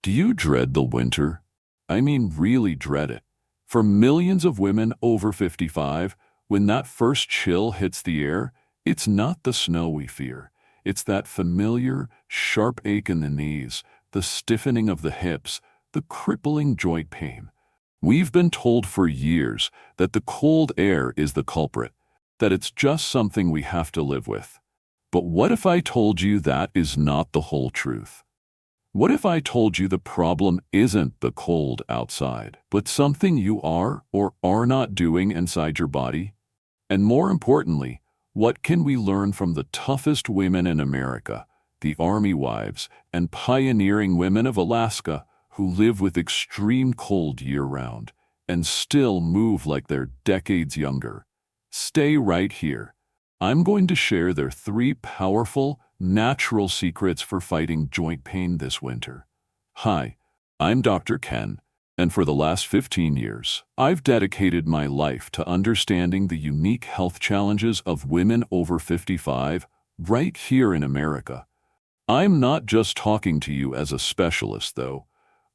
Do you dread the winter? I mean, really dread it. For millions of women over 55, when that first chill hits the air, it's not the snow we fear. It's that familiar, sharp ache in the knees, the stiffening of the hips, the crippling joint pain. We've been told for years that the cold air is the culprit, that it's just something we have to live with. But what if I told you that is not the whole truth? What if I told you the problem isn't the cold outside, but something you are or are not doing inside your body? And more importantly, what can we learn from the toughest women in America, the Army Wives and pioneering women of Alaska who live with extreme cold year-round and still move like they're decades younger? Stay right here. I'm going to share their 3 powerful, natural secrets for fighting joint pain this winter. Hi, I'm Dr. Ken, and for the last 15 years, I've dedicated my life to understanding the unique health challenges of women over 55 right here in America. I'm not just talking to you as a specialist, though.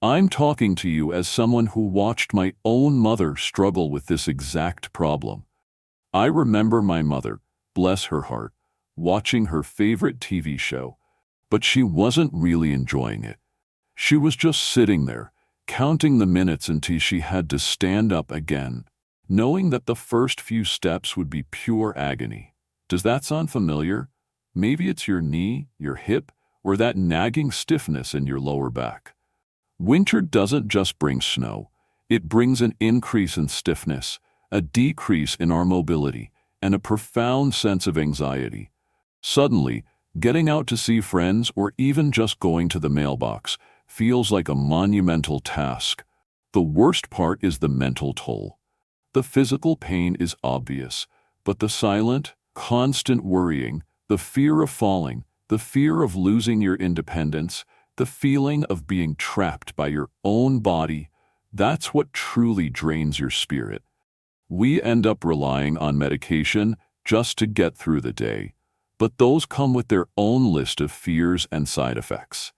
I'm talking to you as someone who watched my own mother struggle with this exact problem. I remember my mother, bless her heart, watching her favorite TV show, but she wasn't really enjoying it. She was just sitting there, counting the minutes until she had to stand up again, knowing that the first few steps would be pure agony. Does that sound familiar? Maybe it's your knee, your hip, or that nagging stiffness in your lower back. Winter doesn't just bring snow. It brings an increase in stiffness, a decrease in our mobility, and a profound sense of anxiety. Suddenly, getting out to see friends or even just going to the mailbox feels like a monumental task. The worst part is the mental toll. The physical pain is obvious, but the silent, constant worrying, the fear of falling, the fear of losing your independence, the feeling of being trapped by your own body, that's what truly drains your spirit. We end up relying on medication just to get through the day, but those come with their own list of fears and side effects.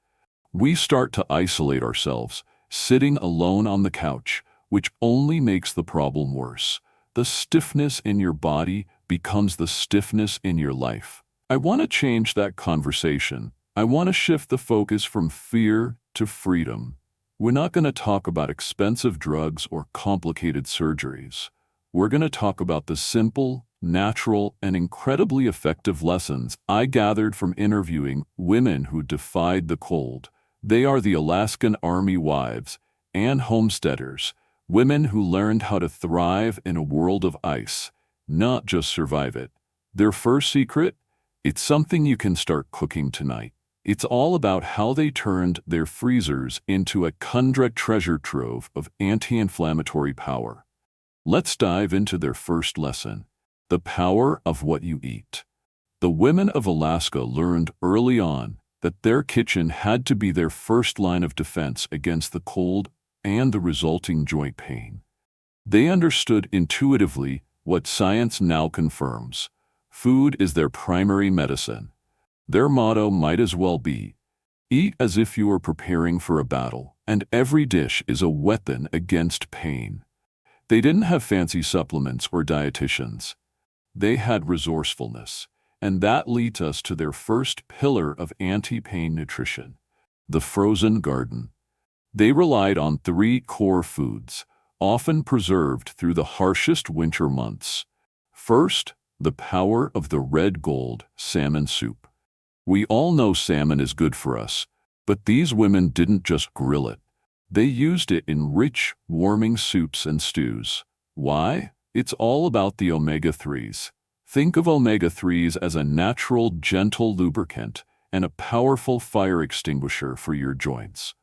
We start to isolate ourselves, sitting alone on the couch, which only makes the problem worse. The stiffness in your body becomes the stiffness in your life. I want to change that conversation. I want to shift the focus from fear to freedom. We're not going to talk about expensive drugs or complicated surgeries. We're going to talk about the simple, natural, and incredibly effective lessons I gathered from interviewing women who defied the cold. They are the Alaskan Army Wives and homesteaders, women who learned how to thrive in a world of ice, not just survive it. Their first secret? It's something you can start cooking tonight. It's all about how they turned their freezers into a Tundra Treasure Trove of anti-inflammatory power. Let's dive into their first lesson, the power of what you eat. The women of Alaska learned early on that their kitchen had to be their first line of defense against the cold and the resulting joint pain. They understood intuitively what science now confirms. Food is their primary medicine. Their motto might as well be, eat as if you are preparing for a battle, and every dish is a weapon against pain. They didn't have fancy supplements or dietitians. They had resourcefulness, and that leads us to their first pillar of anti-pain nutrition, the frozen garden. They relied on 3 core foods, often preserved through the harshest winter months. First, the power of the red gold salmon soup. We all know salmon is good for us, but these women didn't just grill it. They used it in rich, warming soups and stews. Why? It's all about the omega-3s. Think of omega-3s as a natural, gentle lubricant and a powerful fire extinguisher for your joints.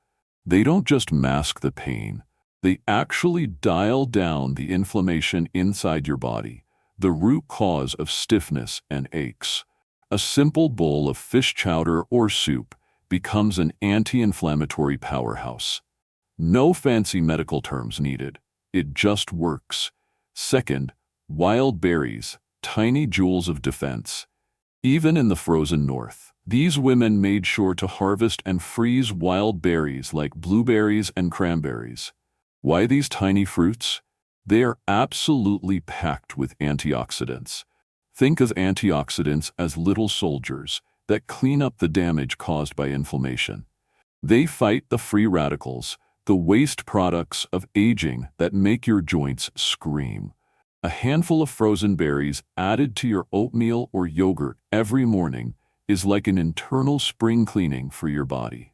They don't just mask the pain. They actually dial down the inflammation inside your body, the root cause of stiffness and aches. A simple bowl of fish chowder or soup becomes an anti-inflammatory powerhouse. No fancy medical terms needed. It just works. Second, wild berries, tiny jewels of defense. Even in the frozen north, These women made sure to harvest and freeze wild berries like blueberries and cranberries. Why these tiny fruits? They are absolutely packed with antioxidants. Think of antioxidants as little soldiers that clean up the damage caused by inflammation. They fight the free radicals, the waste products of aging that make your joints scream. A handful of frozen berries added to your oatmeal or yogurt every morning is like an internal spring cleaning for your body.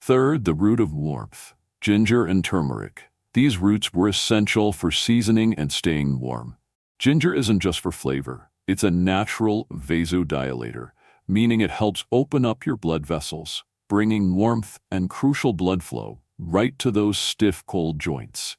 Third, the root of warmth, ginger and turmeric. These roots were essential for seasoning and staying warm. Ginger isn't just for flavor, it's a natural vasodilator, meaning it helps open up your blood vessels, bringing warmth and crucial blood flow right to those stiff, cold joints.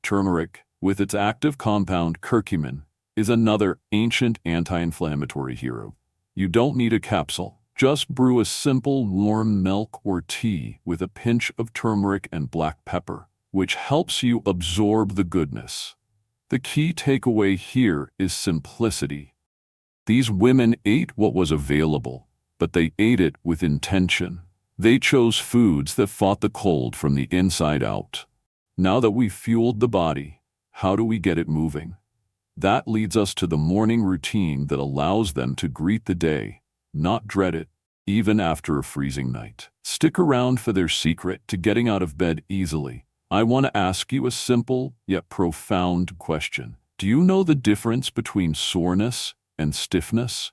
Turmeric, with its active compound curcumin, is another ancient anti-inflammatory hero. You don't need a capsule. Just brew a simple warm milk or tea with a pinch of turmeric and black pepper, which helps you absorb the goodness. The key takeaway here is simplicity. These women ate what was available, but they ate it with intention. They chose foods that fought the cold from the inside out. Now that we've fueled the body, how do we get it moving? That leads us to the morning routine that allows them to greet the day, not dread it, even after a freezing night. Stick around for their secret to getting out of bed easily. I want to ask you a simple yet profound question. Do you know the difference between soreness and stiffness?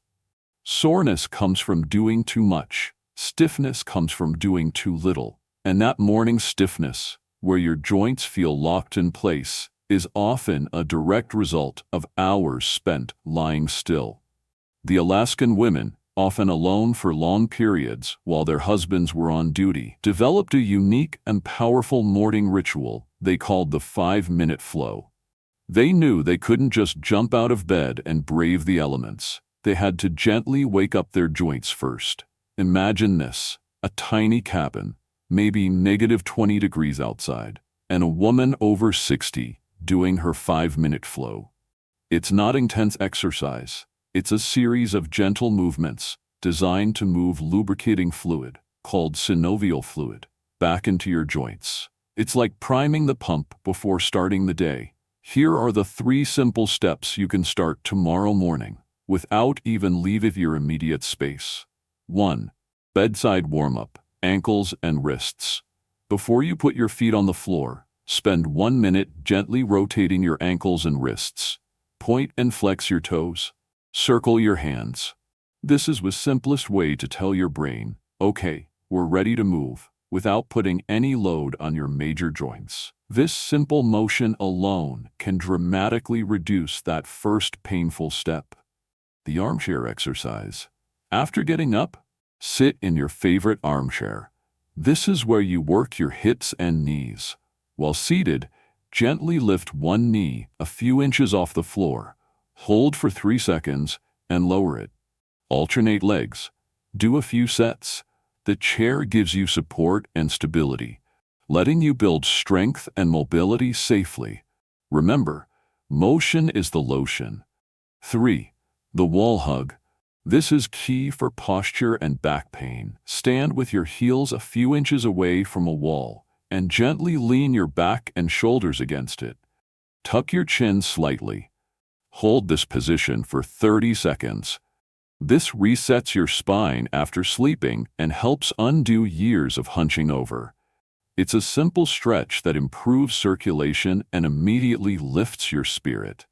Soreness comes from doing too much. Stiffness comes from doing too little. And that morning stiffness, where your joints feel locked in place, is often a direct result of hours spent lying still. The Alaskan women, often alone for long periods while their husbands were on duty, developed a unique and powerful morning ritual they called the 5-minute flow. They knew they couldn't just jump out of bed and brave the elements. They had to gently wake up their joints first. Imagine this, a tiny cabin, maybe -20 degrees outside, and a woman over 60 doing her 5-minute flow. It's not intense exercise. It's a series of gentle movements designed to move lubricating fluid, called synovial fluid, back into your joints. It's like priming the pump before starting the day. Here are the 3 simple steps you can start tomorrow morning without even leaving your immediate space. 1. Bedside warm-up, ankles and wrists. Before you put your feet on the floor, spend 1 minute gently rotating your ankles and wrists. Point and flex your toes. Circle your hands. This is the simplest way to tell your brain, okay, we're ready to move, without putting any load on your major joints. This simple motion alone can dramatically reduce that first painful step. The armchair exercise. After getting up, sit in your favorite armchair. This is where you work your hips and knees. While seated, gently lift one knee a few inches off the floor. Hold for 3 seconds and lower it. Alternate legs. Do a few sets. The chair gives you support and stability, letting you build strength and mobility safely. Remember, motion is the lotion. 3. The wall hug. This is key for posture and back pain. Stand with your heels a few inches away from a wall and gently lean your back and shoulders against it. Tuck your chin slightly. Hold this position for 30 seconds. This resets your spine after sleeping and helps undo years of hunching over. It's a simple stretch that improves circulation and immediately lifts your spirit.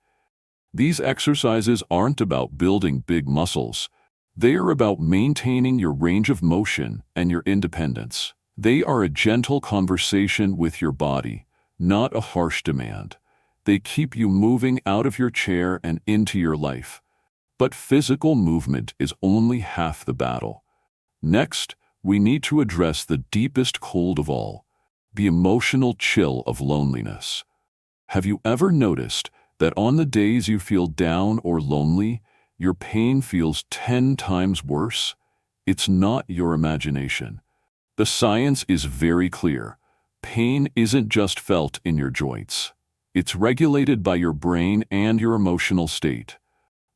These exercises aren't about building big muscles. They are about maintaining your range of motion and your independence. They are a gentle conversation with your body, not a harsh demand. They keep you moving out of your chair and into your life. But physical movement is only half the battle. Next, we need to address the deepest cold of all, the emotional chill of loneliness. Have you ever noticed that on the days you feel down or lonely, your pain feels 10 times worse? It's not your imagination. The science is very clear. Pain isn't just felt in your joints. It's regulated by your brain and your emotional state.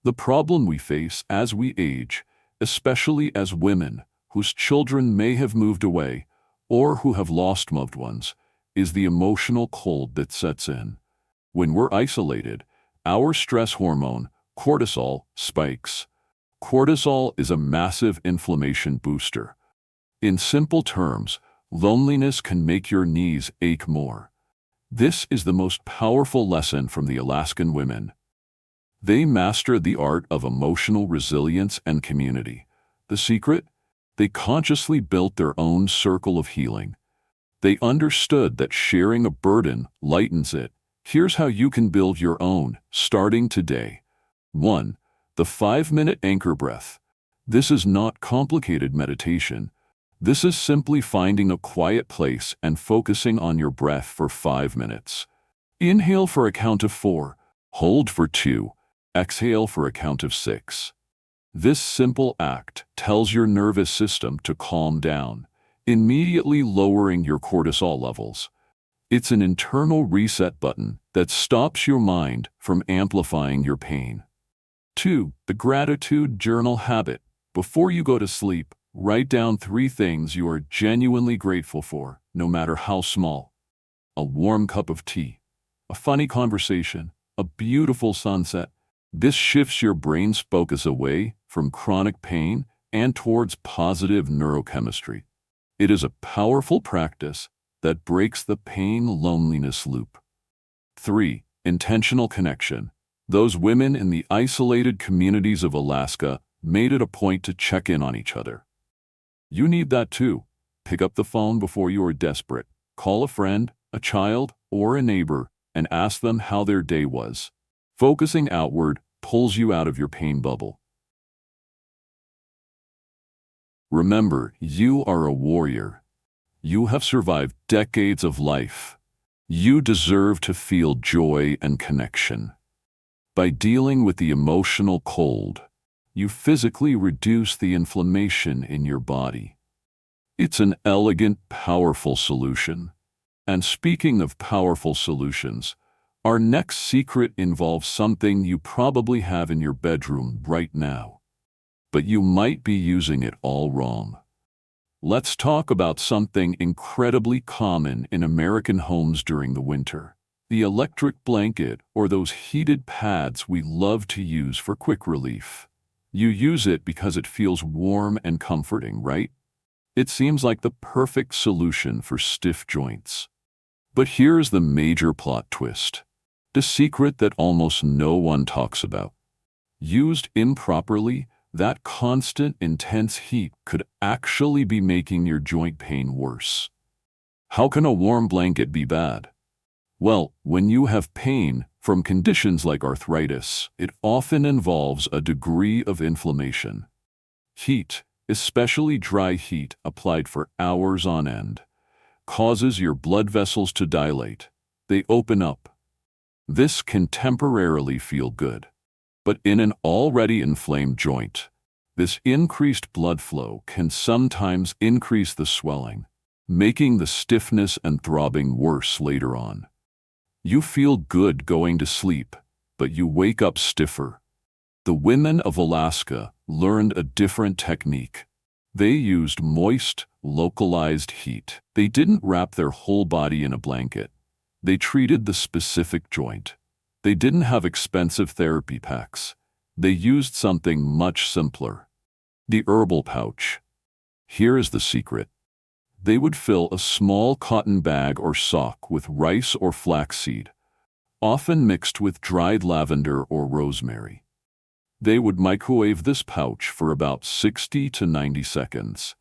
The problem we face as we age especially as women whose children may have moved away or who have lost loved ones, is the emotional cold that sets in. When we're isolated, our stress hormone, cortisol, spikes. Cortisol is a massive inflammation booster. In simple terms, loneliness can make your knees ache more. This is the most powerful lesson from the Alaskan women. They mastered the art of emotional resilience and community. The secret? They consciously built their own circle of healing. They understood that sharing a burden lightens it. Here's how you can build your own, starting today. 1. The 5-minute anchor breath. This is not complicated meditation. This is simply finding a quiet place and focusing on your breath for 5 minutes. Inhale for a count of 4, hold for 2, exhale for a count of 6. This simple act tells your nervous system to calm down, immediately lowering your cortisol levels. It's an internal reset button that stops your mind from amplifying your pain. 2. The gratitude journal habit. Before you go to sleep, write down 3 things you are genuinely grateful for, no matter how small. A warm cup of tea, a funny conversation, a beautiful sunset. This shifts your brain's focus away from chronic pain and towards positive neurochemistry. It is a powerful practice that breaks the pain-loneliness loop. 3. Intentional connection. Those women in the isolated communities of Alaska made it a point to check in on each other. You need that too. Pick up the phone before you are desperate. Call a friend, a child, or a neighbor and ask them how their day was. Focusing outward pulls you out of your pain bubble. Remember, you are a warrior. You have survived decades of life. You deserve to feel joy and connection. By dealing with the emotional cold, you physically reduce the inflammation in your body. It's an elegant, powerful solution. And speaking of powerful solutions, our next secret involves something you probably have in your bedroom right now. But you might be using it all wrong. Let's talk about something incredibly common in American homes during the winter. The electric blanket, or those heated pads we love to use for quick relief. You use it because it feels warm and comforting, right? It seems like the perfect solution for stiff joints. But here's the major plot twist. The secret that almost no one talks about. Used improperly, that constant, intense heat could actually be making your joint pain worse. How can a warm blanket be bad? Well, when you have pain from conditions like arthritis, it often involves a degree of inflammation. Heat, especially dry heat applied for hours on end, causes your blood vessels to dilate. They open up. This can temporarily feel good. But in an already inflamed joint, this increased blood flow can sometimes increase the swelling, making the stiffness and throbbing worse later on. You feel good going to sleep, but you wake up stiffer. The women of Alaska learned a different technique. They used moist, localized heat. They didn't wrap their whole body in a blanket. They treated the specific joint. They didn't have expensive therapy packs. They used something much simpler. The herbal pouch. Here is the secret. They would fill a small cotton bag or sock with rice or flaxseed, often mixed with dried lavender or rosemary. They would microwave this pouch for about 60 to 90 seconds.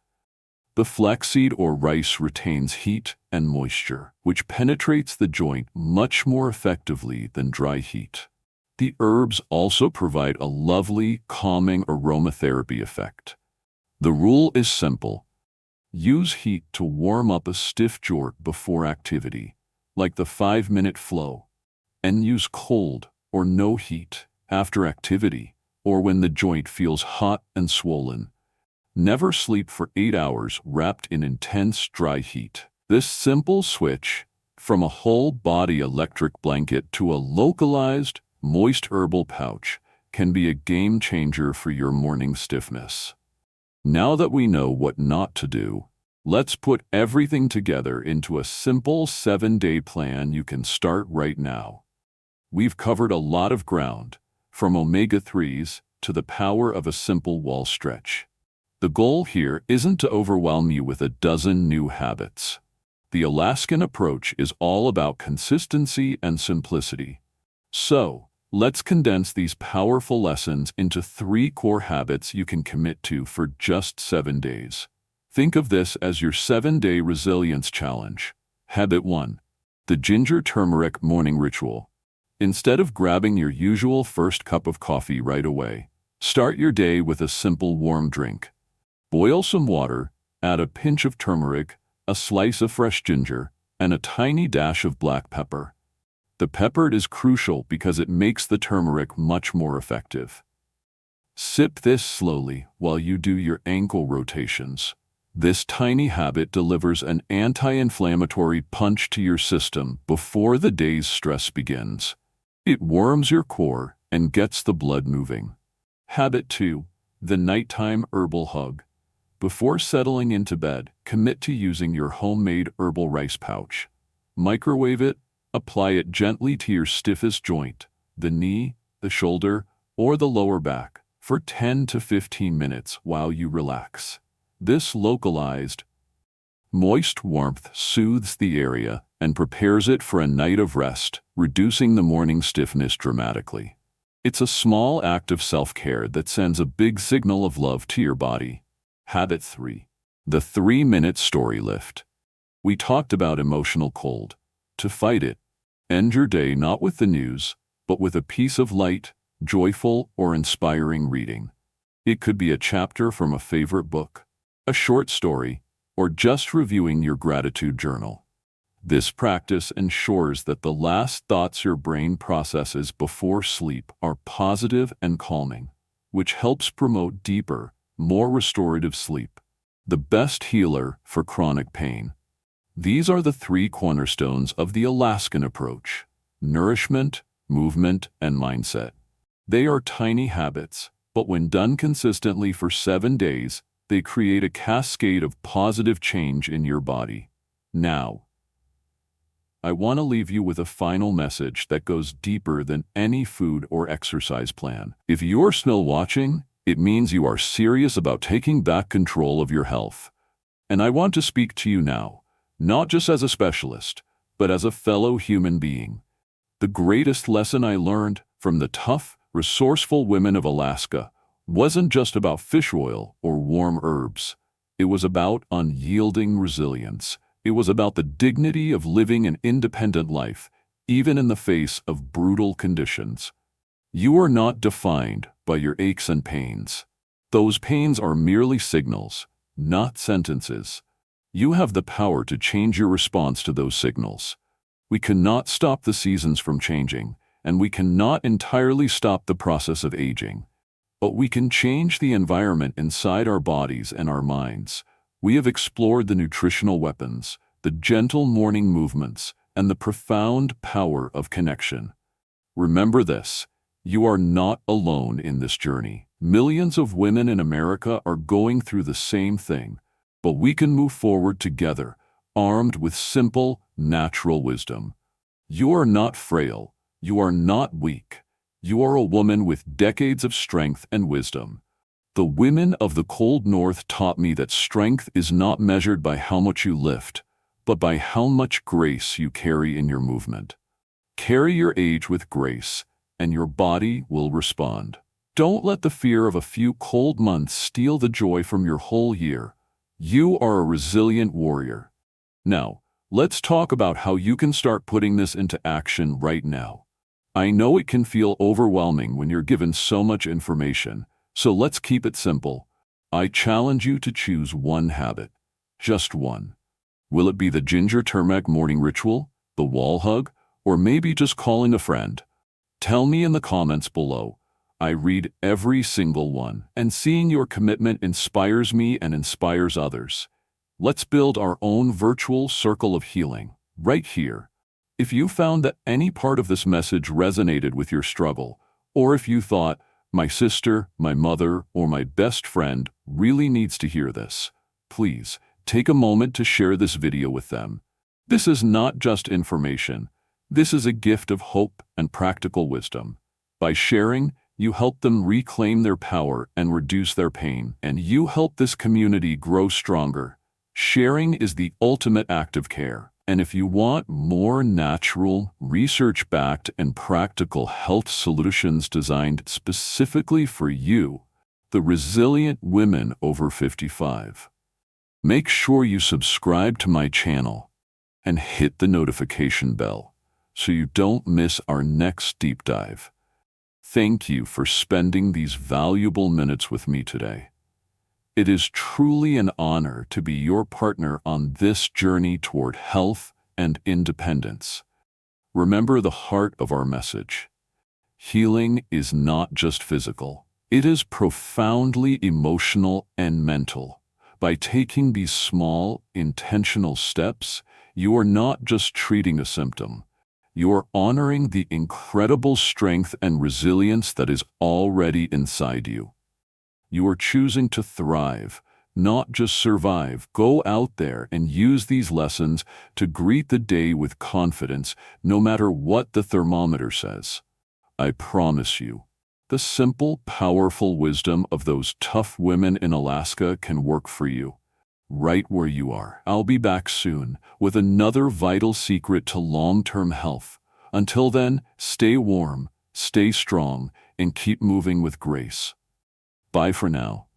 The flaxseed or rice retains heat and moisture, which penetrates the joint much more effectively than dry heat. The herbs also provide a lovely, calming aromatherapy effect. The rule is simple. Use heat to warm up a stiff joint before activity, like the 5-minute flow, and use cold or no heat after activity or when the joint feels hot and swollen. Never sleep for 8 hours wrapped in intense dry heat. This simple switch from a whole-body electric blanket to a localized, moist herbal pouch can be a game changer for your morning stiffness. Now that we know what not to do, let's put everything together into a simple 7-day plan you can start right now. We've covered a lot of ground, from omega-3s to the power of a simple wall stretch. The goal here isn't to overwhelm you with a dozen new habits. The Alaskan approach is all about consistency and simplicity. So, let's condense these powerful lessons into 3 core habits you can commit to for just 7 days. Think of this as your 7-day resilience challenge. Habit 1. The ginger turmeric morning ritual. Instead of grabbing your usual first cup of coffee right away, start your day with a simple warm drink. Boil some water, add a pinch of turmeric, a slice of fresh ginger, and a tiny dash of black pepper. The pepper is crucial because it makes the turmeric much more effective. Sip this slowly while you do your ankle rotations. This tiny habit delivers an anti-inflammatory punch to your system before the day's stress begins. It warms your core and gets the blood moving. Habit 2. The nighttime herbal hug. Before settling into bed, commit to using your homemade herbal rice pouch. Microwave it, apply it gently to your stiffest joint, the knee, the shoulder, or the lower back, for 10 to 15 minutes while you relax. This localized, moist warmth soothes the area and prepares it for a night of rest, reducing the morning stiffness dramatically. It's a small act of self-care that sends a big signal of love to your body. Habit 3. The 3-minute story lift. We talked about emotional cold. To fight it, end your day not with the news, but with a piece of light, joyful, or inspiring reading. It could be a chapter from a favorite book, a short story, or just reviewing your gratitude journal. This practice ensures that the last thoughts your brain processes before sleep are positive and calming, which helps promote deeper, more restorative sleep. The best healer for chronic pain. These are the 3 cornerstones of the Alaskan approach: nourishment, movement, and mindset. They are tiny habits, but when done consistently for 7 days, they create a cascade of positive change in your body. Now, I want to leave you with a final message that goes deeper than any food or exercise plan. If you're still watching, it means you are serious about taking back control of your health. And I want to speak to you now, not just as a specialist, but as a fellow human being. The greatest lesson I learned from the tough, resourceful women of Alaska wasn't just about fish oil or warm herbs. It was about unyielding resilience. It was about the dignity of living an independent life, even in the face of brutal conditions. You are not defined by your aches and pains. Those pains are merely signals, not sentences. You have the power to change your response to those signals. We cannot stop the seasons from changing, and we cannot entirely stop the process of aging. But we can change the environment inside our bodies and our minds. We have explored the nutritional weapons, the gentle morning movements, and the profound power of connection. Remember this: you are not alone in this journey. Millions of women in America are going through the same thing, but we can move forward together, armed with simple, natural wisdom. You are not frail. You are not weak. You are a woman with decades of strength and wisdom. The women of the cold north taught me that strength is not measured by how much you lift, but by how much grace you carry in your movement. Carry your age with grace, and your body will respond. Don't let the fear of a few cold months steal the joy from your whole year. You are a resilient warrior. Now, let's talk about how you can start putting this into action right now. I know it can feel overwhelming when you're given so much information, so let's keep it simple. I challenge you to choose one habit. Just one. Will it be the ginger turmeric morning ritual, the wall hug, or maybe just calling a friend? Tell me in the comments below. I read every single one, and seeing your commitment inspires me and inspires others. Let's build our own virtual circle of healing, right here. If you found that any part of this message resonated with your struggle, or if you thought, My sister, my mother, or my best friend really needs to hear this. Please, take a moment to share this video with them. This is not just information. This is a gift of hope and practical wisdom. By sharing, you help them reclaim their power and reduce their pain, and you help this community grow stronger. Sharing is the ultimate act of care. And if you want more natural, research-backed, and practical health solutions designed specifically for you, the resilient women over 55, make sure you subscribe to my channel and hit the notification bell so you don't miss our next deep dive. Thank you for spending these valuable minutes with me today. It is truly an honor to be your partner on this journey toward health and independence. Remember the heart of our message. Healing is not just physical. It is profoundly emotional and mental. By taking these small, intentional steps, you are not just treating a symptom. You are honoring the incredible strength and resilience that is already inside you. You are choosing to thrive, not just survive. Go out there and use these lessons to greet the day with confidence, no matter what the thermometer says. I promise you, the simple, powerful wisdom of those tough women in Alaska can work for you, right where you are. I'll be back soon with another vital secret to long-term health. Until then, stay warm, stay strong, and keep moving with grace. Bye for now.